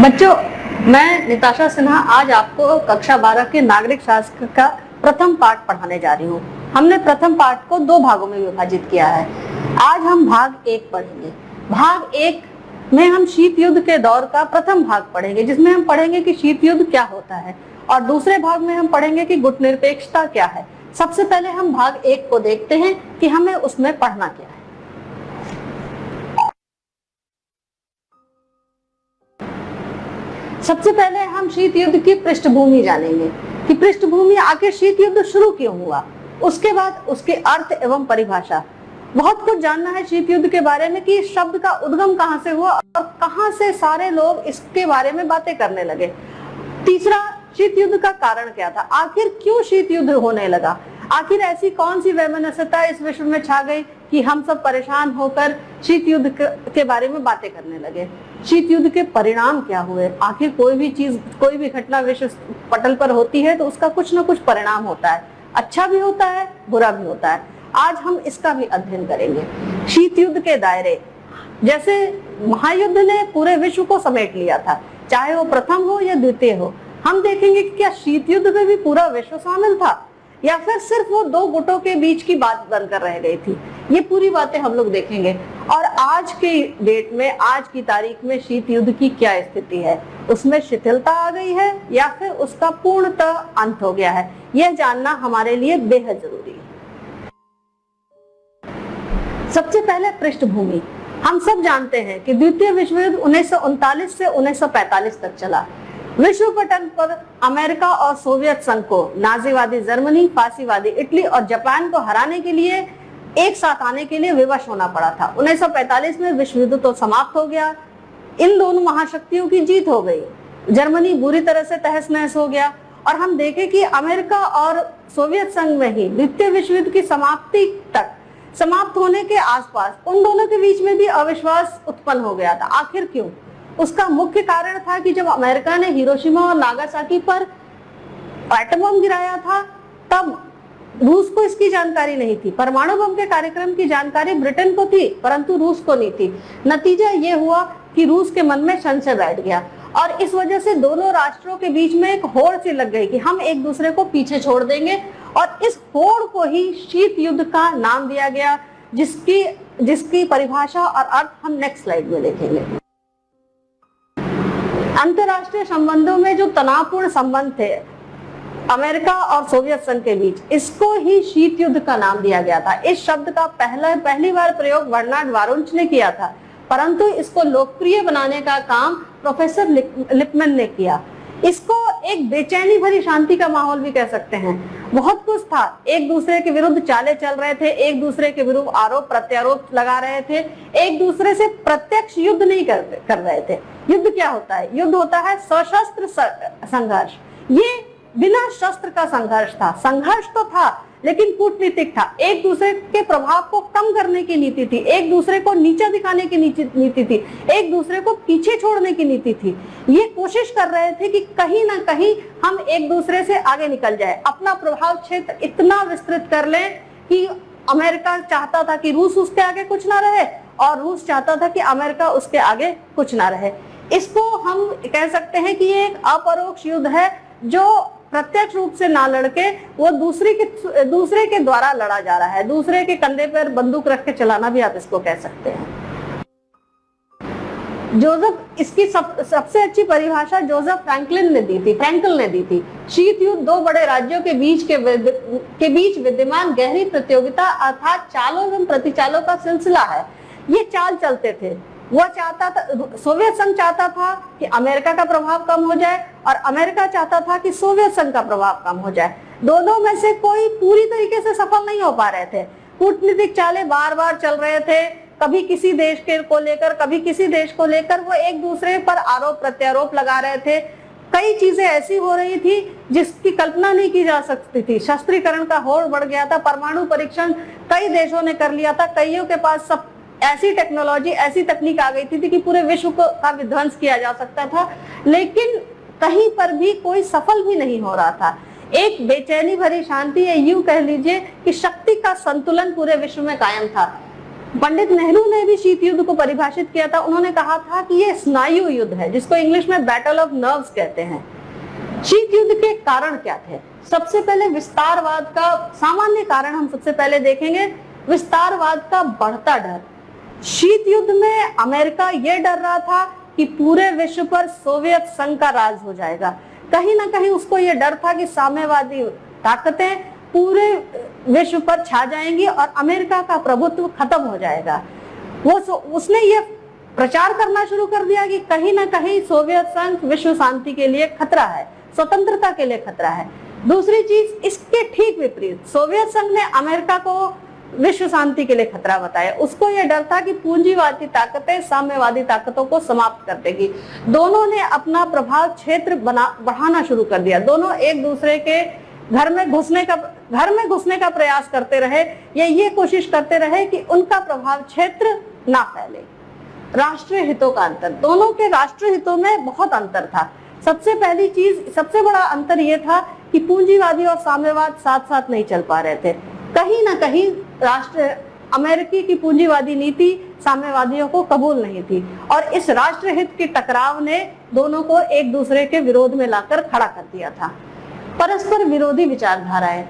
बच्चों, मैं निताशा सिन्हा आज आपको कक्षा 12 के नागरिक शास्त्र का प्रथम पाठ पढ़ाने जा रही हूँ। हमने प्रथम पाठ को 2 भागों में विभाजित किया है। आज हम भाग 1 पढ़ेंगे। भाग 1 में हम शीत युद्ध के दौर का प्रथम भाग पढ़ेंगे, जिसमें हम पढ़ेंगे कि शीत युद्ध क्या होता है, और दूसरे भाग में हम पढ़ेंगे कि गुटनिरपेक्षता क्या है। सबसे पहले हम भाग 1 को देखते हैं कि हमें उसमें पढ़ना क्या है। सबसे पहले हम शीत युद्ध की पृष्ठभूमि जानेंगे कि पृष्ठभूमि आखिर शीत युद्ध शुरू क्यों हुआ, उसके बाद उसके अर्थ एवं परिभाषा। बहुत कुछ जानना है शीत युद्ध के बारे में कि इस शब्द का उद्गम कहां से हुआ और कहां से सारे लोग इसके बारे में बातें करने लगे। तीसरा, शीत युद्ध का कारण क्या था, आखिर क्यों शीत युद्ध होने लगा, आखिर ऐसी कौन सी वैमनस्यता इस विश्व में छा गई कि हम सब परेशान होकर शीत युद्ध के बारे में बातें करने लगे। शीत युद्ध के परिणाम क्या हुए, आखिर कोई भी चीज, कोई भी घटना विश्व पटल पर होती है तो उसका कुछ ना कुछ परिणाम होता है, अच्छा भी होता है, बुरा भी होता है। आज हम इसका भी अध्ययन करेंगे। शीत युद्ध के दायरे, जैसे महायुद्ध ने पूरे विश्व को समेट लिया था, चाहे वो प्रथम हो या द्वितीय हो। हम देखेंगे कि क्या शीत युद्ध में भी पूरा विश्व शामिल था या फिर सिर्फ वो 2 गुटों के बीच की बात बनकर रह गई थी। ये पूरी बातें हम लोग देखेंगे। और आज के डेट में, आज की तारीख में शीत युद्ध की क्या स्थिति है, उसमें शिथिलता आ गई है या फिर उसका पूर्णतः अंत हो गया है, यह जानना हमारे लिए बेहद जरूरी है। सबसे पहले पृष्ठभूमि। हम सब जानते हैं कि द्वितीय विश्व युद्ध 1939 से 1945 तक चला। विश्व पटल पर अमेरिका और सोवियत संघ को नाजीवादी जर्मनी, फासीवादी इटली और जापान को हराने के लिए एक साथ आने के लिए विवश होना पड़ा था। 1945 में विश्व युद्ध तो समाप्त हो गया, इन दोनों महाशक्तियों की जीत हो गई, जर्मनी बुरी तरह से तहस नहस हो गया। और हम देखें कि अमेरिका और सोवियत संघ में ही द्वितीय विश्व युद्ध की समाप्ति तक, समाप्त होने के आसपास उन दोनों के बीच में भी अविश्वास उत्पन्न हो गया था। आखिर क्यों? उसका मुख्य कारण था कि जब अमेरिका ने हिरोशिमा और नागासाकी पर एटम बम गिराया था, तब रूस को इसकी जानकारी नहीं थी। परमाणु बम के कार्यक्रम की जानकारी ब्रिटेन को थी, परंतु रूस को नहीं थी। नतीजा ये हुआ कि रूस के मन में संशय बैठ गया और इस वजह से दोनों राष्ट्रों के बीच में एक होड़ सी लग गई कि हम एक दूसरे को पीछे छोड़ देंगे, और इस होड़ को ही शीत युद्ध का नाम दिया गया, जिसकी परिभाषा और अर्थ हम नेक्स्ट स्लाइड में देखेंगे। अंतरराष्ट्रीय संबंधों में जो तनावपूर्ण संबंध थे अमेरिका और सोवियत संघ के बीच, इसको ही शीत युद्ध का नाम दिया गया था। इस शब्द का पहली बार प्रयोग बर्नार्ड वारुंच ने किया था, परंतु इसको लोकप्रिय बनाने का काम प्रोफेसर लिपमैन ने किया। इसको एक बेचैनी भरी शांति का माहौल भी कह सकते हैं। बहुत कुछ था, एक दूसरे के विरुद्ध चाले चल रहे थे, एक दूसरे के विरुद्ध आरोप प्रत्यारोप लगा रहे थे, एक दूसरे से प्रत्यक्ष युद्ध नहीं कर रहे थे। युद्ध क्या होता है? युद्ध होता है सशस्त्र संघर्ष। ये बिना शस्त्र का संघर्ष था। संघर्ष तो था लेकिन कूटनीतिक था, एक दूसरे के प्रभाव को कम करने की नीति थी, एक दूसरे को नीचा दिखाने की नीति थी, एक दूसरे को पीछे छोड़ने की नीति थी। ये कोशिश कर रहे थे कि कहीं ना कहीं हम एक दूसरे से आगे निकल जाए, अपना प्रभाव क्षेत्र इतना विस्तृत कर लें कि अमेरिका चाहता था कि रूस उसके आगे कुछ ना रहे और रूस चाहता था कि अमेरिका उसके आगे कुछ ना रहे। इसको हम कह सकते हैं कि ये एक अपरोक्ष युद्ध है जो प्रत्यक्ष रूप से ना लड़के वो दूसरे के द्वारा लड़ा जा रहा है। दूसरे के कंधे पर बंदूक रख के चलाना भी आप इसको कह सकते हैं। इसकी सबसे अच्छी परिभाषा जोसेफ फ्रैंकलिन ने दी थी। शीत युद्ध 2 बड़े राज्यों के बीच विद्यमान गहरी प्रतियोगिता अर्थात चालों एवं प्रतिचालों का सिलसिला है। ये चाल चलते थे। वो चाहता था, सोवियत संघ चाहता था कि अमेरिका का प्रभाव कम हो जाए और अमेरिका चाहता था कि सोवियत संघ का प्रभाव कम हो जाए। दोनों में से कोई पूरी तरीके से सफल नहीं हो पा रहे थे। कूटनीतिक चालें बार बार चल रहे थे, कभी किसी देश को लेकर, कभी किसी देश को लेकर वो एक दूसरे पर आरोप प्रत्यारोप लगा रहे थे। कई चीजें ऐसी हो रही थी जिसकी कल्पना नहीं की जा सकती थी। शस्त्रीकरण का होड़ बढ़ गया था, परमाणु परीक्षण कई देशों ने कर लिया था, कईयों के पास सब ऐसी टेक्नोलॉजी, ऐसी तकनीक आ गई थी कि पूरे विश्व का विध्वंस किया जा सकता था, लेकिन कहीं पर भी कोई सफल भी नहीं हो रहा था। एक बेचैनी भरी शांति, या यूं कह लीजिए कि शक्ति का संतुलन पूरे विश्व में कायम था। पंडित नेहरू ने भी शीत युद्ध को परिभाषित किया था। उन्होंने कहा था कि ये स्नायु युद्ध है, जिसको इंग्लिश में बैटल ऑफ नर्व्स कहते हैं। शीत युद्ध के कारण क्या थे? सबसे पहले विस्तारवाद का सामान्य कारण हम सबसे पहले देखेंगे, विस्तारवाद का बढ़ता डर। शीत युद्ध में अमेरिका ये डर रहा था कि पूरे विश्व पर सोवियत संघ का राज हो जाएगा। कहीं ना कहीं उसको ये डर था कि साम्यवादी ताकतें पूरे विश्व पर छा जाएंगी और अमेरिका का प्रभुत्व खत्म हो जाएगा। उसने ये प्रचार करना शुरू कर दिया कि कहीं ना कहीं सोवियत संघ विश्व शांति के लिए खतरा है, स्वतंत्रता के लिए खतरा है। दूसरी चीज, इसके ठीक विपरीत सोवियत संघ ने अमेरिका को विश्व शांति के लिए खतरा बताया। उसको यह डर था कि पूंजीवादी ताकतें साम्यवादी ताकतों को समाप्त कर देगी। दोनों ने अपना प्रभाव क्षेत्र बढ़ाना शुरू कर दिया। दोनों एक दूसरे के घर में घुसने का प्रयास करते रहे, ये कोशिश करते रहे कि उनका प्रभाव क्षेत्र ना फैले। राष्ट्रीय हितों का अंतर, दोनों के राष्ट्रीय हितों में बहुत अंतर था। सबसे पहली चीज, सबसे बड़ा अंतर यह था कि पूंजीवादी और साम्यवाद साथ साथ नहीं चल पा रहे थे। कहीं ना कहीं अमेरिकी की पूंजीवादी नीति साम्यवादियों को कबूल नहीं थी और इस राष्ट्रीय हित के टकराव ने दोनों को एक दूसरे के विरोध में लाकर खड़ा कर दिया था। परस्पर विरोधी विचारधाराएं,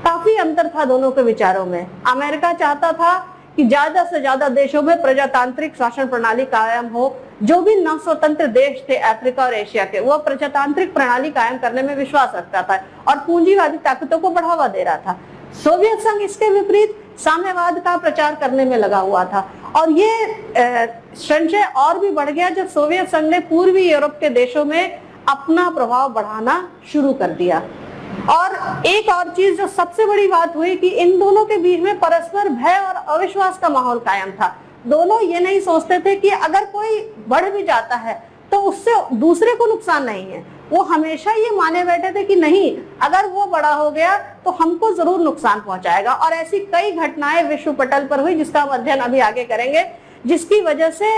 काफी अंतर था दोनों के विचारों में। अमेरिका चाहता था कि ज्यादा से ज्यादा देशों में प्रजातांत्रिक शासन प्रणाली कायम हो। जो भी नव स्वतंत्र देश थे अफ्रीका और एशिया के, वो प्रजातांत्रिक प्रणाली कायम करने में विश्वास रखता था और पूंजीवादी ताकतों को बढ़ावा दे रहा था। सोवियत संघ इसके विपरीत साम्यवाद का प्रचार करने में लगा हुआ था और ये संशय और भी बढ़ गया जब सोवियत संघ ने पूर्वी यूरोप के देशों में अपना प्रभाव बढ़ाना शुरू कर दिया। और एक और चीज जो सबसे बड़ी बात हुई कि इन दोनों के बीच में परस्पर भय और अविश्वास का माहौल कायम था। दोनों ये नहीं सोचते थे कि अगर कोई बढ़ भी जाता है तो उससे दूसरे को नुकसान नहीं है। वो हमेशा ये माने बैठे थे कि नहीं, अगर वो बड़ा हो गया तो हमको जरूर नुकसान पहुंचाएगा। और ऐसी कई घटनाएं विश्व पटल पर हुई जिसका अध्ययन अभी आगे करेंगे, जिसकी वजह से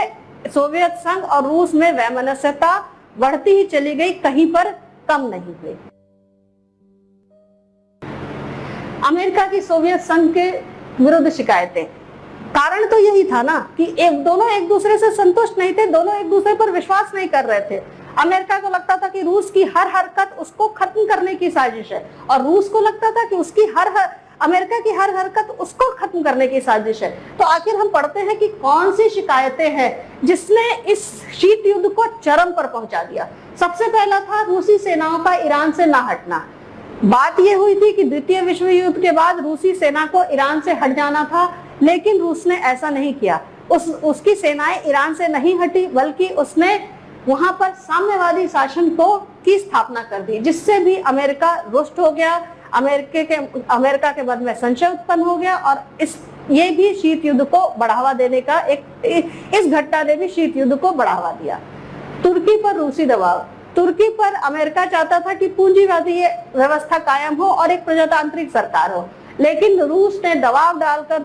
सोवियत संघ और रूस में वैमनस्यता बढ़ती ही चली गई, कहीं पर कम नहीं हुई। अमेरिका की सोवियत संघ के विरुद्ध शिकायतें, कारण तो यही था ना कि दोनों एक दूसरे से संतुष्ट नहीं थे, दोनों एक दूसरे पर विश्वास नहीं कर रहे थे। अमेरिका को लगता था कि रूस की हर हरकत उसको खत्म करने की साजिश है और रूस को लगता था कि अमेरिका की हर हरकत उसको खत्म करने की साजिश है। तो आखिर हम पढ़ते हैं कि कौन सी शिकायतें हैं जिसने इस शीत युद्ध को चरम पर पहुंचा दिया। सबसे पहला था रूसी सेनाओं का ईरान से ना हटना। बात यह हुई थी कि द्वितीय विश्व युद्ध के बाद रूसी सेना को ईरान से हट जाना था, लेकिन रूस ने ऐसा नहीं किया। उसकी सेनाएं ईरान से नहीं हटी, बल्कि उसने वहां पर साम्यवादी शासन की स्थापना कर दी, जिससे भी अमेरिका रुष्ट हो गया। अमेरिका के मन में संशय उत्पन्न हो गया और ये भी शीत युद्ध को बढ़ावा देने का इस घटना ने भी शीत युद्ध को बढ़ावा दिया। तुर्की पर रूसी दबाव, तुर्की पर अमेरिका चाहता था कि पूंजीवादी व्यवस्था कायम हो और एक प्रजातांत्रिक सरकार हो, लेकिन रूस ने दबाव डालकर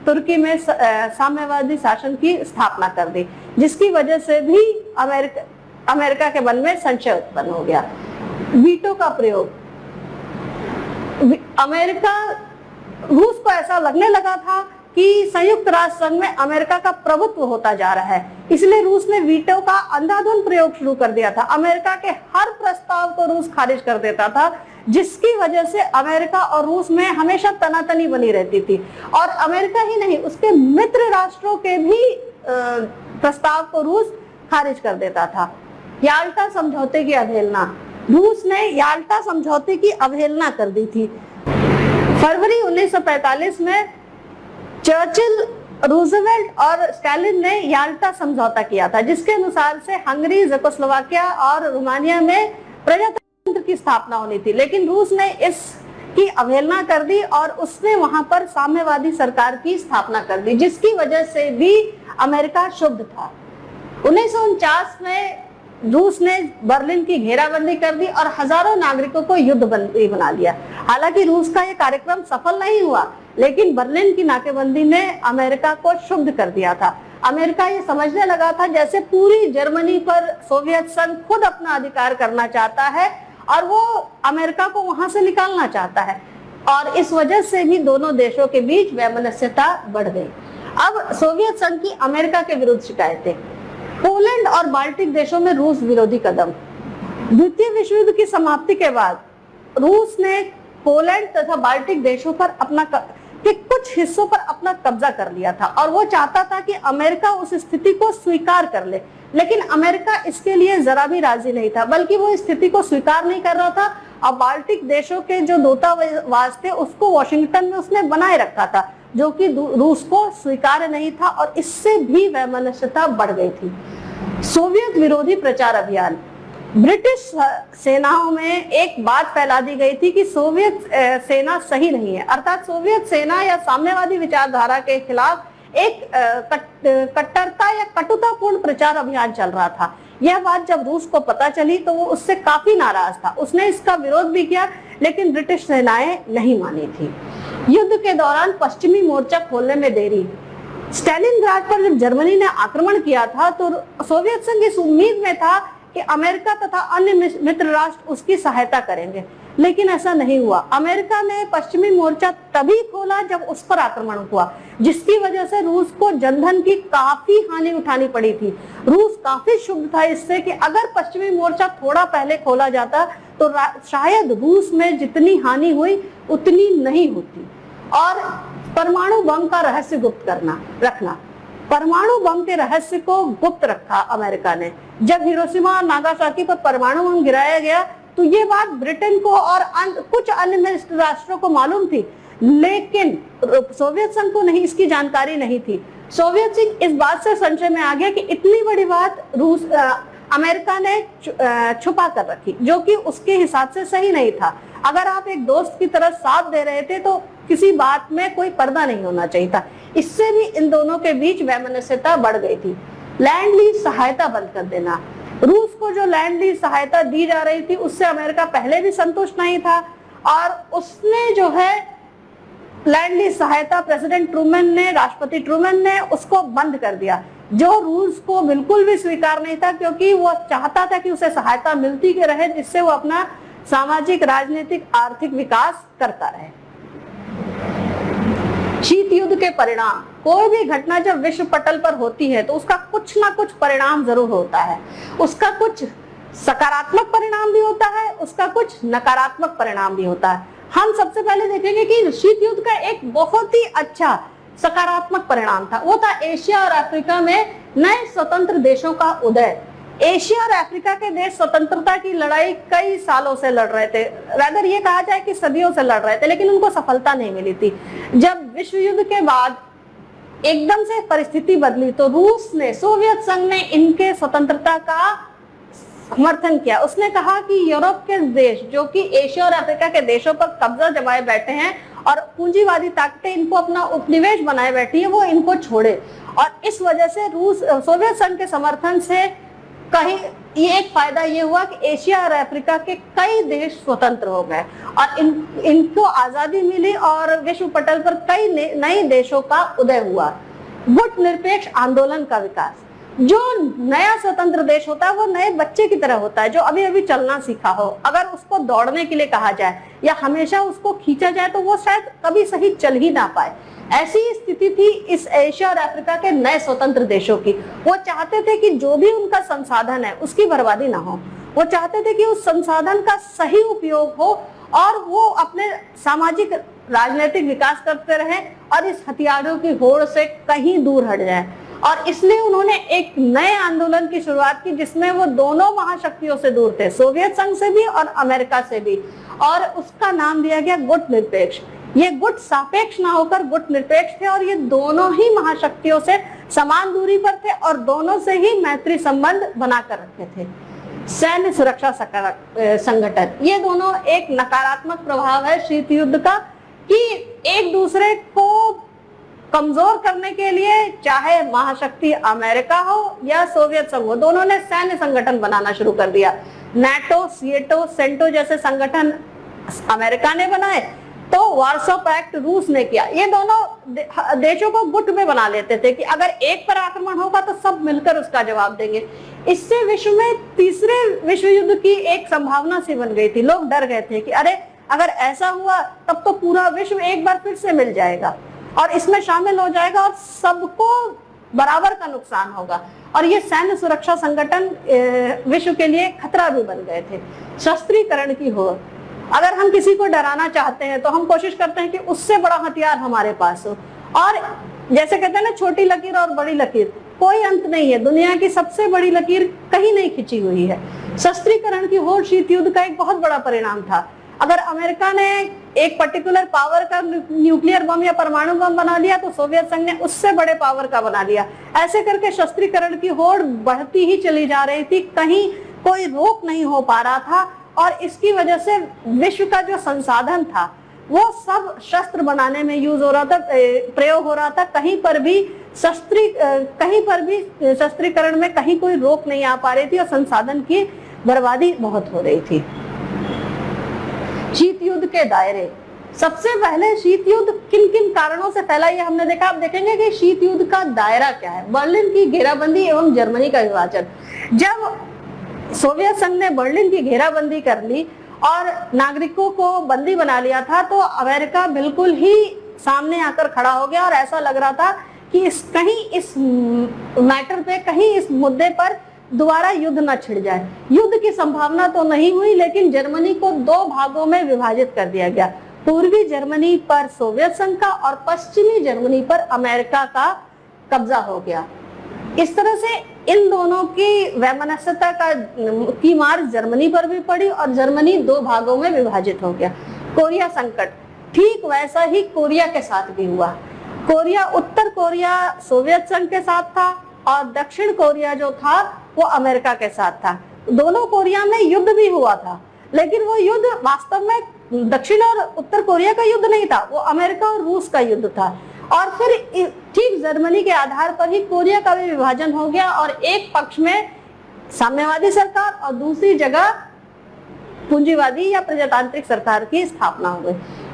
तुर्की में साम्यवादी शासन की स्थापना कर दी, जिसकी वजह से भी अमेरिका के मन में संशय उत्पन्न हो गया। वीटो का प्रयोग, रूस को ऐसा लगने लगा था कि संयुक्त राष्ट्र संघ में अमेरिका का प्रभुत्व होता जा रहा है, इसलिए रूस ने वीटो का अंधाधुंध प्रयोग शुरू कर दिया था। अमेरिका के हर प्रस्ताव को रूस खारिज कर देता था, जिसकी वजह से अमेरिका और रूस में हमेशा तनातनी बनी रहती थी। और अमेरिका ही नहीं, उसके मित्र राष्ट्रों के भी प्रस्ताव को रूस खारिज कर देता था। याल्टा समझौते की अवहेलना, रूस ने याल्टा समझौते की अवहेलना कर दी थी। फरवरी 1945 में चर्चिल, रूजवेल्ट और स्टालिन ने याल्टा समझौता किया था, जिसके अनुसार से हंगरी, जेकोस्लोवाकिया और रोमानिया में प्रजातंत्र की स्थापना होनी थी, लेकिन रूस ने इसकी अवहेलना कर दी और उसने वहां पर साम्यवादी सरकार की स्थापना कर दी, जिसकी वजह से भी अमेरिका क्षुब्ध था। 1949 में रूस ने बर्लिन की घेराबंदी कर दी और हजारों नागरिकों को युद्ध बंदी बना दिया। हालांकि रूस का यह कार्यक्रम सफल नहीं हुआ, लेकिन बर्लिन की नाकेबंदी ने अमेरिका को क्षुब्ध कर दिया था। अमेरिका ये समझने लगा था जैसे पूरी जर्मनी पर सोवियत संघ खुद अपना अधिकार करना चाहता है और वो अमेरिका को वहां से निकालना चाहता है, और इस वजह से भी दोनों देशों के बीच वैमनस्यता बढ़ गई। अब सोवियत संघ की अमेरिका के विरुद्ध शिकायतें, पोलैंड और बाल्टिक देशों में रूस विरोधी कदम। द्वितीय विश्व युद्ध की समाप्ति के बाद रूस ने पोलैंड तथा बाल्टिक देशों पर के कुछ हिस्सों पर अपना कब्जा कर लिया था और वो चाहता था कि अमेरिका उस स्थिति को स्वीकार कर ले, लेकिन अमेरिका इसके लिए जरा भी राजी नहीं था, बल्कि वो स्थिति को स्वीकार नहीं कर रहा था। और बाल्टिक देशों के जो दूतावास थे उसको वॉशिंगटन में उसने बनाए रखा था, जो कि रूस को स्वीकार नहीं था, और इससे भी वैमनस्यता बढ़ गई थी। सोवियत विरोधी प्रचार अभियान, ब्रिटिश सेनाओं में एक बात फैला दी गई थी कि सोवियत सेना सही नहीं है, अर्थात सोवियत सेना या साम्यवादी विचारधारा के खिलाफ एक कट्टरता या कटुतापूर्ण प्रचार अभियान चल रहा था। यह बात जब रूस को पता चली तो वो उससे काफी नाराज था, उसने इसका विरोध भी किया, लेकिन ब्रिटिश सेनाएं नहीं मानी थी। युद्ध के दौरान पश्चिमी मोर्चा खोलने में देरी, स्टालिनग्राड पर जब जर्मनी ने आक्रमण किया था तो सोवियत संघ इस उम्मीद में था कि अमेरिका तथा अन्य मित्र राष्ट्र उसकी सहायता करेंगे, लेकिन ऐसा नहीं हुआ। अमेरिका ने पश्चिमी मोर्चा तभी खोला जब उस पर आक्रमण हुआ, जिसकी वजह से रूस को जनधन की काफी हानि उठानी पड़ी थी। रूस काफी शुभ था इससे कि अगर पश्चिमी मोर्चा थोड़ा पहले खोला जाता तो शायद रूस में जितनी हानि हुई उतनी नहीं होती। और परमाणु बम का रहस्य गुप्त रखना, परमाणु बम के रहस्य को गुप्त रखा अमेरिका ने। जब हिरोशिमा और नागासाकी पर परमाणु बम गिराया गया तो ये बात ब्रिटेन को और कुछ अन्य मित्र राष्ट्रों को मालूम थी, लेकिन सोवियत संघ को नहीं, इसकी जानकारी नहीं थी। सोवियत संघ इस बात से संशय में आ गया कि इतनी बड़ी बात अमेरिका ने छुपा कर रखी, जो कि उसके हिसाब से सही नहीं था। अगर आप एक दोस्त की तरह साथ दे रहे थे तो किसी बात में कोई पर्दा नहीं होना चाहिए था। इससे भी इन दोनों के बीच वैमनस्यता बढ़ गई थी। लैंड लीज सहायता बंद कर देना, रूस को जो लैंड लीज सहायता दी जा रही थी उससे अमेरिका पहले भी संतुष्ट नहीं था, और उसने जो है लैंड लीज सहायता प्रेसिडेंट ट्रूमैन ने, राष्ट्रपति ट्रूमैन ने उसको बंद कर दिया, जो रूस को बिल्कुल भी स्वीकार नहीं था, क्योंकि वो चाहता था कि उसे सहायता मिलती रहे जिससे वो अपना सामाजिक, राजनीतिक, आर्थिक विकास करता रहे। शीत युद्ध के परिणाम, कोई भी घटना जब विश्व पटल पर होती है तो उसका कुछ ना कुछ परिणाम जरूर होता है। उसका कुछ सकारात्मक परिणाम भी होता है, उसका कुछ नकारात्मक परिणाम भी होता है। हम सबसे पहले देखेंगे कि शीत युद्ध का एक बहुत ही अच्छा सकारात्मक परिणाम था, वो था एशिया और अफ्रीका में नए स्वतंत्र देशों का उदय। एशिया और अफ्रीका के देश स्वतंत्रता की लड़ाई कई सालों से लड़ रहे थे, रादर ये कहा जाए कि सदियों से लड़ रहे थे, लेकिन उनको सफलता नहीं मिली थी। जब विश्व युद्ध के बाद एकदम से परिस्थिति बदली तो रूस ने, सोवियत संघ ने इनके स्वतंत्रता का समर्थन किया। उसने कहा कि यूरोप के देश जो कि एशिया और अफ्रीका के देशों पर कब्जा जमाए बैठे हैं और पूंजीवादी ताकतें इनको अपना उपनिवेश बनाए बैठी है, वो इनको छोड़े। और इस वजह से सोवियत संघ के समर्थन से कहीं ये एक फायदा ये हुआ कि एशिया और अफ्रीका के कई देश स्वतंत्र हो गए और इनको आजादी मिली और विश्व पटल पर कई नए देशों का उदय हुआ। गुट निरपेक्ष आंदोलन का विकास, जो नया स्वतंत्र देश होता है वो नए बच्चे की तरह होता है जो अभी अभी चलना सीखा हो। अगर उसको दौड़ने के लिए कहा जाए या हमेशा उसको खींचा जाए तो वो शायद कभी सही चल ही ना पाए। ऐसी स्थिति थी इस एशिया और अफ्रीका के नए स्वतंत्र देशों की। वो चाहते थे कि जो भी उनका संसाधन है उसकी बर्बादी ना हो, वो चाहते थे कि उस संसाधन का सही उपयोग हो और वो अपने सामाजिक राजनीतिक विकास करते रहे और इस हथियारों की होड़ से कहीं दूर हट जाए। और इसलिए उन्होंने एक नए आंदोलन की शुरुआत की जिसमें वो दोनों महाशक्तियों से दूर थे, सोवियत संघ से भी और अमेरिका से भी, और उसका नाम दिया गया गुट निरपेक्ष। ये गुट सापेक्ष ना होकर गुट निरपेक्ष थे और ये दोनों ही महाशक्तियों से समान दूरी पर थे और दोनों से ही मैत्री संबंध बनाकर रखे थे। सैन्य सुरक्षा संगठन, ये दोनों एक नकारात्मक प्रभाव है शीत युद्ध का कि एक दूसरे को कमजोर करने के लिए चाहे महाशक्ति अमेरिका हो या सोवियत संघ हो, दोनों ने सैन्य संगठन बनाना शुरू कर दिया। नाटो, सीएटो, सेंटो जैसे संगठन अमेरिका ने बनाए तो वार्सो पैक्ट रूस ने किया। ये दोनों देशों को गुट में बना लेते थे कि अगर एक पर आक्रमण होगा तो सब मिलकर उसका जवाब देंगे। इससे विश्व में तीसरे विश्व युद्ध की एक संभावना सी बन गई थी। लोग डर गए थे कि अरे अगर ऐसा हुआ तब तो पूरा विश्व एक बार फिर से मिल जाएगा। और इसमें शामिल हो जाएगा और सबको बराबर का नुकसान होगा। और ये सैन्य सुरक्षा संगठन विश्व के लिए खतरा भी बन गए थे। शस्त्रीकरण की होड़, अगर हम किसी को डराना चाहते हैं तो हम कोशिश करते हैं कि उससे बड़ा हथियार हमारे पास हो, और जैसे कहते हैं ना, छोटी लकीर और बड़ी लकीर, कोई अंत नहीं है। दुनिया की सबसे बड़ी लकीर कहीं नहीं खिंची हुई है। शस्त्रीकरण की होड़ शीत युद्ध का एक बहुत बड़ा परिणाम था। अगर अमेरिका ने एक पर्टिकुलर पावर का न्यूक्लियर बम या परमाणु बम बना लिया तो सोवियत संघ ने उससे बड़े पावर का बना लिया। ऐसे करके शस्त्रीकरण की होड़ बढ़ती ही चली जा रही थी, कहीं कोई रोक नहीं हो पा रहा था, और इसकी वजह से विश्व का जो संसाधन था वो सब शस्त्र बनाने में यूज हो रहा था, प्रयोग हो रहा था। कहीं पर भी शस्त्रीकरण में कहीं कोई रोक नहीं आ पा रही थी और संसाधन की बर्बादी बहुत हो रही थी। शीत युद्ध के दायरे, सबसे पहले शीत युद्ध किन किन कारणों से फैला ये हमने देखा। आप देखेंगे कि शीत युद्ध का दायरा क्या है। बर्लिन की घेराबंदी एवं जर्मनी का विभाजन। जब सोवियत संघ ने बर्लिन की घेराबंदी कर ली और नागरिकों को बंदी बना लिया था, तो अमेरिका बिल्कुल ही सामने आकर खड़ा हो गया और ऐसा लग रहा था कि इस मैटर पे, कहीं इस मुद्दे पर दोबारा युद्ध न छिड़ जाए। युद्ध की संभावना तो नहीं हुई, लेकिन जर्मनी को दो भागों में विभाजित कर दिया गया। पूर्वी जर्मनी पर सोवियत संघ का और पश्चिमी जर्मनी पर अमेरिका का कब्जा हो गया। इस तरह से इन दोनों की वैमनस्यता की मार जर्मनी पर भी पड़ी और जर्मनी दो भागों में विभाजित हो गया। कोरिया संकट, ठीक वैसा ही कोरिया के साथ भी हुआ। कोरिया, उत्तर कोरिया सोवियत संघ के साथ था और दक्षिण कोरिया जो था वो अमेरिका के साथ था। दोनों कोरिया में युद्ध भी हुआ था, लेकिन वो युद्ध वास्तव में दक्षिण और उत्तर कोरिया का युद्ध नहीं था, वो अमेरिका और रूस का युद्ध था। और फिर ठीक जर्मनी के आधार पर ही कोरिया का भी विभाजन हो गया और एक पक्ष में साम्यवादी सरकार और दूसरी जगह पूंजीवादी या प्रजातांत्रिक सरकार की स्थापना हो गई।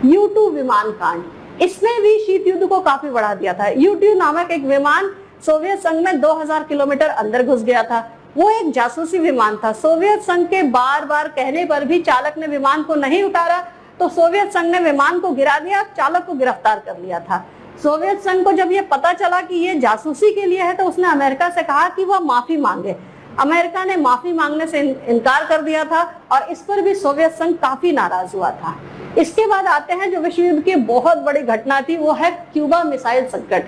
U-2 विमान कांड, इसने भी शीत युद्ध को काफी बढ़ा दिया था। U-2 नामक एक विमान सोवियत संघ में 2000 किलोमीटर अंदर घुस गया था। वो एक जासूसी विमान था। सोवियत संघ के बार बार कहने पर भी चालक ने विमान को नहीं उतारा, तो सोवियत संघ ने विमान को गिरा दिया, चालक को गिरफ्तार कर लिया था। सोवियत संघ को जब ये पता चला कि ये जासूसी के लिए है, तो उसने अमेरिका से कहा कि वह माफी मांगे। अमेरिका ने माफी मांगने से इनकार कर दिया था और इस पर भी सोवियत संघ काफी नाराज हुआ था। इसके बाद आते हैं जो विश्व युद्ध की बहुत बड़ी घटना थी, वो है क्यूबा मिसाइल संकट।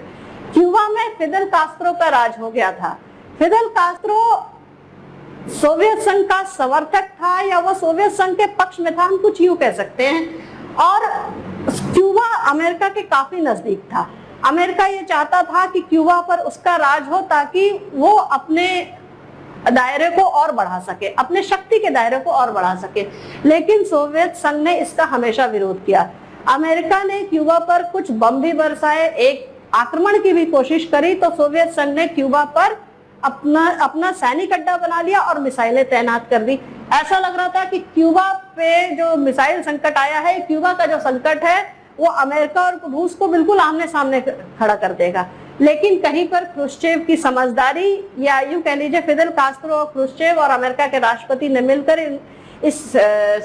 क्यूबा में फिदेल कास्त्रो का राज हो गया था। फिदेल कास्त्रो सोवियत संघ का समर्थक था या वो सोवियत संघ के पक्ष में था, हम कुछ यूं कह सकते हैं। और क्यूबा अमेरिका के काफी नजदीक था। अमेरिका ये चाहता था कि क्यूबा पर उसका राज हो ताकि वो अपने दायरे को और बढ़ा सके, अपने शक्ति के दायरे को और बढ़ा सके। लेकिन सोवियत संघ ने इसका हमेशा विरोध किया। अमेरिका ने क्यूबा पर कुछ बम भी बरसाए, एक आक्रमण की भी कोशिश करी, तो सोवियत संघ ने क्यूबा पर अपना सैनिक अड्डा बना लिया और मिसाइलें तैनात कर दी। ऐसा लग रहा था कि क्यूबा पे जो मिसाइल संकट आया है, क्यूबा का जो संकट है वो अमेरिका और रूस को बिल्कुल आमने सामने खड़ा कर देगा। लेकिन कहीं पर क्रुश्चेव की समझदारी, या यूं कह लीजिए फिदेल कास्त्रो, क्रुश्चेव और अमेरिका के राष्ट्रपति ने मिलकर इस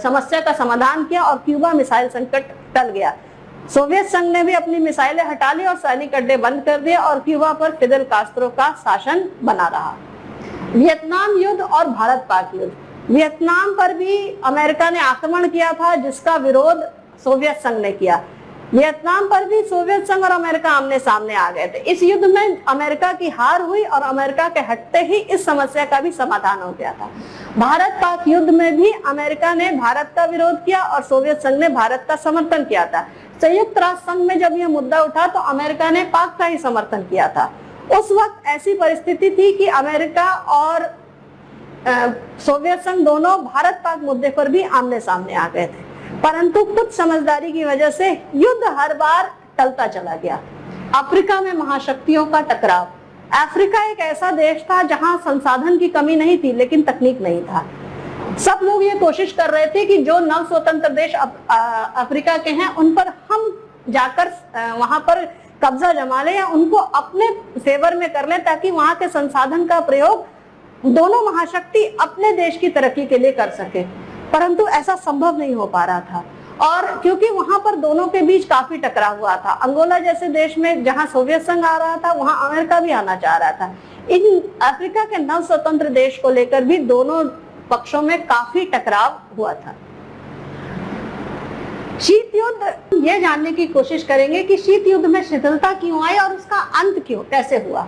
समस्या का समाधान किया और क्यूबा मिसाइल संकट टल गया। सोवियत संघ ने भी अपनी मिसाइलें हटा ली और सैनिक अड्डे बंद कर दिए और क्यूबा पर फिदेल कास्त्रो का शासन बना रहा। वियतनाम युद्ध और भारत पाक युद्ध, वियतनाम पर भी अमेरिका ने आक्रमण किया था जिसका विरोध सोवियत संघ ने किया। वियतनाम पर भी सोवियत संघ और अमेरिका आमने सामने आ गए थे। इस युद्ध में अमेरिका की हार हुई और अमेरिका के हटते ही इस समस्या का भी समाधान हो गया था। भारत पाक युद्ध में भी अमेरिका ने भारत का विरोध किया और सोवियत संघ ने भारत का समर्थन किया था। संयुक्त राष्ट्र संघ में जब यह मुद्दा उठा तो अमेरिका ने पाक का ही समर्थन किया था। उस वक्त ऐसी परिस्थिति थी कि अमेरिका और सोवियत संघ दोनों भारत पाक मुद्दे पर भी आमने सामने आ गए थे, परंतु कुछ समझदारी की वजह से युद्ध हर बार टलता चला गया। अफ्रीका में महाशक्तियों का टकराव। अफ्रीका एक ऐसा देश था जहां संसाधन की कमी नहीं थी लेकिन तकनीक नहीं था। सब लोग ये कोशिश कर रहे थे कि जो नव स्वतंत्र देश अफ्रीका के हैं उन पर हम जाकर वहां पर कब्जा जमा लें या उनको अपने फेवर में कर लें ताकि वहां के संसाधन का प्रयोग दोनों महाशक्ति अपने देश की तरक्की के लिए कर सके, परंतु ऐसा संभव नहीं हो पा रहा था। और क्योंकि वहां पर दोनों के बीच काफी टकराव हुआ था, अंगोला जैसे देश में जहां सोवियत संघ आ रहा था वहां अमेरिका भी आना चाह रहा था। इन अफ्रीका के नव स्वतंत्र देश को लेकर भी दोनों पक्षों में काफी टकराव हुआ था। शीत युद्ध, ये जानने की कोशिश करेंगे कि शीत युद्ध में शिथिलता क्यों आई और उसका अंत क्यों कैसे हुआ।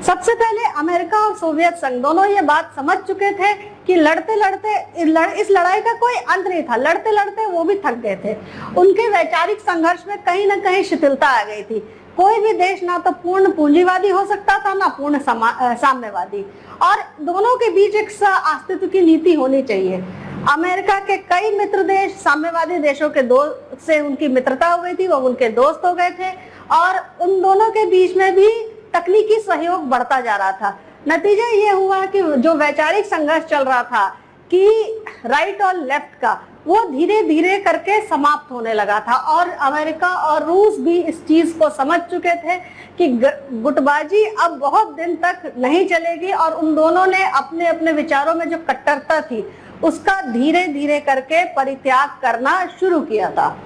सबसे पहले अमेरिका और सोवियत संघ दोनों ये बात समझ चुके थे कि लड़ते लड़ते इस लड़ाई का कोई अंत नहीं था, लड़ते लड़ते वो भी थक गए थे। उनके वैचारिक संघर्ष में कहीं ना कहीं शिथिलता आ गई थी। कोई भी देश ना तो पूर्ण पूंजीवादी हो सकता था ना पूर्ण साम्यवादी, और दोनों के बीच एक अस्तित्व की नीति होनी चाहिए। अमेरिका के कई मित्र देश साम्यवादी देशों के से उनकी मित्रता हो गई थी, वो उनके दोस्त हो गए थे, और उन दोनों के बीच में भी तकनीकी सहयोग बढ़ता जा रहा था। नतीजा ये हुआ कि जो वैचारिक संघर्ष चल रहा था कि राइट और लेफ्ट का, वो धीरे धीरे करके समाप्त होने लगा था, और अमेरिका और रूस भी इस चीज को समझ चुके थे कि गुटबाजी अब बहुत दिन तक नहीं चलेगी, और उन दोनों ने अपने अपने विचारों में जो कट्टरता थी उसका धीरे धीरे करके परित्याग करना शुरू किया था।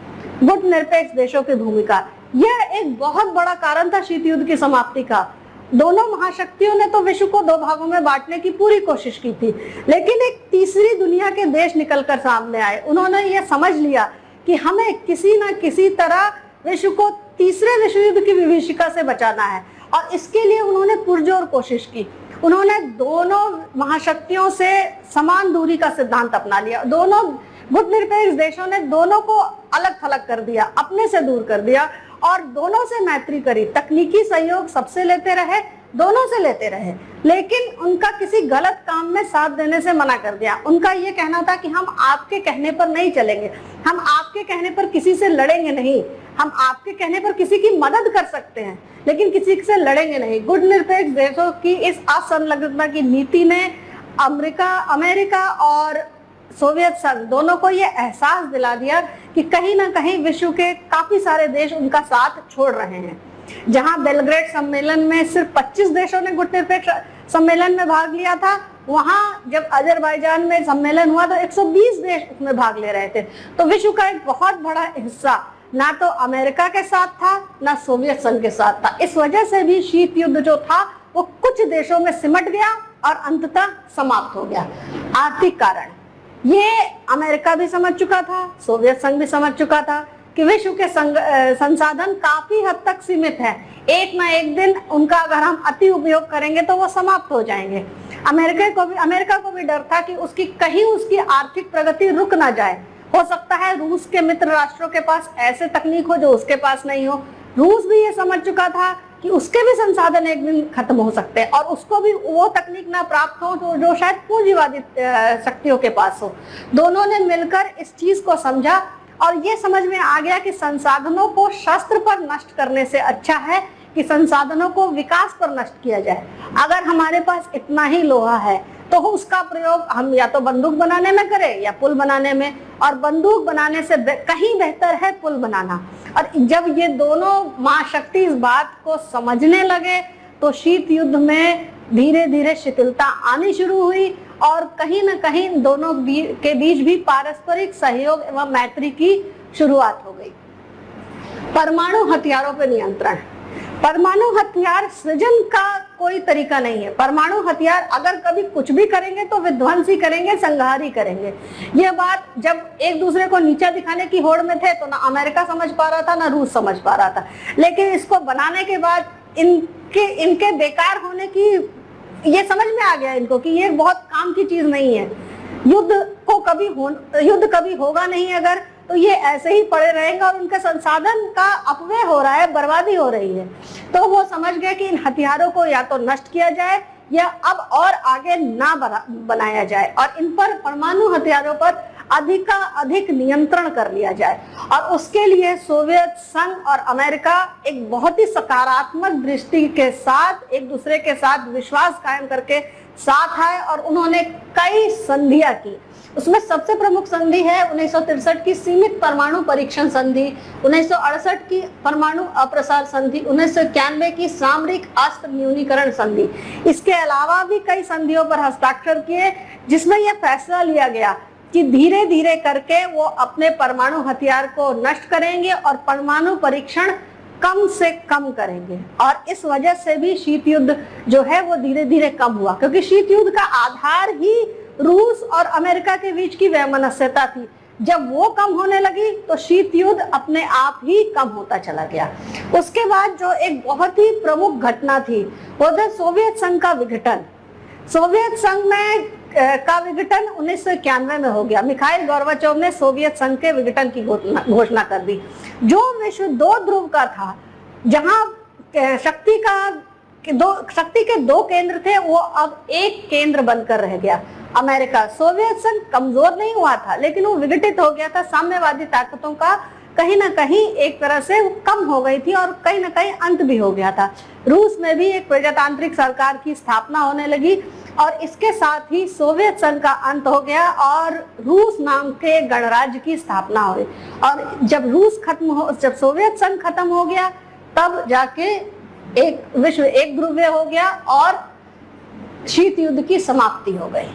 गुट निरपेक्ष देशों की भूमिका, यह एक बहुत बड़ा कारण था शीत युद्ध की समाप्ति का। दोनों महाशक्तियों ने तो विश्व को दो भागों में बांटने की पूरी कोशिश की थी, लेकिन एक तीसरी दुनिया के देश निकलकर सामने आए। उन्होंने यह समझ लिया कि हमें किसी न किसी तरह विश्व को तीसरे विश्व युद्ध की विभीषिका से बचाना है, और इसके लिए उन्होंने पुरजोर कोशिश की। उन्होंने दोनों महाशक्तियों से समान दूरी का सिद्धांत अपना लिया। दोनों गुट निरपेक्ष देशों ने दोनों को अलग थलग कर दिया, अपने से दूर कर दिया, और दोनों से मैत्री करी। तकनीकी सहयोग सबसे लेते रहे, दोनों से लेते रहे, लेकिन उनका किसी गलत काम में साथ देने से मना कर दिया। उनका ये कहना था कि हम आपके कहने पर नहीं चलेंगे, हम आपके कहने पर किसी से लड़ेंगे नहीं, हम आपके कहने पर किसी की मदद कर सकते हैं लेकिन किसी से लड़ेंगे नहीं। गुट निरपेक्ष देशों की इस असंलग्नता की नीति ने अमेरिका और सोवियत संघ दोनों को यह एहसास दिला दिया कि कहीं ना कहीं विश्व के काफी सारे देश उनका साथ छोड़ रहे हैं। जहां बेलग्रेड सम्मेलन में सिर्फ 25 देशों ने गुट निरपेक्ष सम्मेलन में भाग लिया था, वहां जब अजरबैजान में सम्मेलन हुआ तो 120 देश उसमें भाग ले रहे थे। तो विश्व का एक बहुत बड़ा हिस्सा ना तो अमेरिका के साथ था ना सोवियत संघ के साथ था। इस वजह से भी शीत युद्ध जो था वो कुछ देशों में सिमट गया और अंततः समाप्त हो गया। आर्थिक कारण, ये अमेरिका भी समझ चुका था, सोवियत संघ भी समझ चुका था कि विश्व के संसाधन काफी हद तक सीमित है। एक ना एक दिन उनका अगर हम अति उपयोग करेंगे तो वो समाप्त हो जाएंगे। अमेरिका को भी डर था कि कहीं उसकी आर्थिक प्रगति रुक ना जाए। हो सकता है रूस के मित्र राष्ट्रों के पास ऐसे तकनीक हो जो उसके पास नहीं हो। रूस भी ये समझ चुका था कि उसके भी संसाधन एक दिन खत्म हो सकते हैं, और उसको भी वो तकनीक ना प्राप्त हो जो शायद पूंजीवादी शक्तियों के पास हो। दोनों ने मिलकर इस चीज को समझा और ये समझ में आ गया कि संसाधनों को शस्त्र पर नष्ट करने से अच्छा है कि संसाधनों को विकास पर नष्ट किया जाए। अगर हमारे पास इतना ही लोहा है तो उसका प्रयोग हम या तो बंदूक बनाने में करें या पुल बनाने में, और बंदूक बनाने से कहीं बेहतर है पुल बनाना। और जब ये दोनों महाशक्ति इस बात को समझने लगे तो शीत युद्ध में धीरे धीरे शिथिलता आनी शुरू हुई, और कहीं ना कहीं दोनों के बीच भी पारस्परिक सहयोग एवं मैत्री की शुरुआत हो गई। परमाणु हथियारों पर नियंत्रण, परमाणु हथियार सृजन का कोई तरीका नहीं है। परमाणु हथियार अगर कभी कुछ भी करेंगे तो विध्वंसी करेंगे, संहारी करेंगे। ये बात जब एक दूसरे को नीचा दिखाने की होड़ में थे तो ना अमेरिका समझ पा रहा था ना रूस समझ पा रहा था, लेकिन इसको बनाने के बाद इनके बेकार होने की ये समझ में आ गया इनको कि ये बहुत काम की चीज नहीं है। युद्ध कभी होगा नहीं अगर, तो ये ऐसे ही पड़े रहेंगे और उनके संसाधन का अपव्यय हो रहा है, बर्बादी हो रही है। तो वो समझ गए कि इन हथियारों को या तो नष्ट किया जाए या अब और आगे ना बनाया जाए, और इन पर परमाणु हथियारों पर अधिक नियंत्रण कर लिया जाए। और उसके लिए सोवियत संघ और अमेरिका एक बहुत ही सकारात्मक दृष्टि के साथ एक दूसरे के साथ विश्वास कायम करके साथ आए, और उन्होंने कई संधियां की। उसमें सबसे प्रमुख संधि है 1963 की सीमित परमाणु परीक्षण संधि, 1968 की परमाणु अप्रसार संधि, 1991 की सामरिक अस्त्र न्यूनीकरण संधि। इसके अलावा भी कई संधियों पर हस्ताक्षर किए जिसमें यह फैसला लिया गया कि धीरे धीरे करके वो अपने परमाणु हथियार को नष्ट करेंगे और परमाणु परीक्षण कम से कम करेंगे। और इस वजह से भी शीत युद्ध जो है वो धीरे धीरे कम हुआ, क्योंकि शीत युद्ध का आधार ही रूस और अमेरिका के बीच की वैमनस्यता थी। जब वो कम होने लगी तो शीत युद्ध अपने आप ही कम होता चला गया। उसके बाद जो एक बहुत ही प्रमुख घटना थी वो था सोवियत संघ का विघटन। सोवियत संघ में का विघटन 1991 में हो गया। मिखाइल गोर्बाचोव ने सोवियत संघ के विघटन की घोषणा कर दी। जो विश्व दो ध्रुव का था, जहां शक्ति के दो केंद्र थे, वो अब एक केंद्र बनकर रह गया, अमेरिका। सोवियत संघ कमजोर नहीं हुआ था, लेकिन वो विघटित हो गया था। साम्यवादी ताकतों का कहीं ना कहीं एक तरह से कम हो गई थी और कहीं ना कहीं अंत भी हो गया था। रूस में भी एक प्रजातांत्रिक सरकार की स्थापना होने लगी और इसके साथ ही सोवियत संघ का अंत हो गया और रूस नाम के गणराज्य की स्थापना हुई। और जब सोवियत संघ खत्म हो गया, तब जाके एक विश्व एक ध्रुवीय हो गया और शीत युद्ध की समाप्ति हो गई।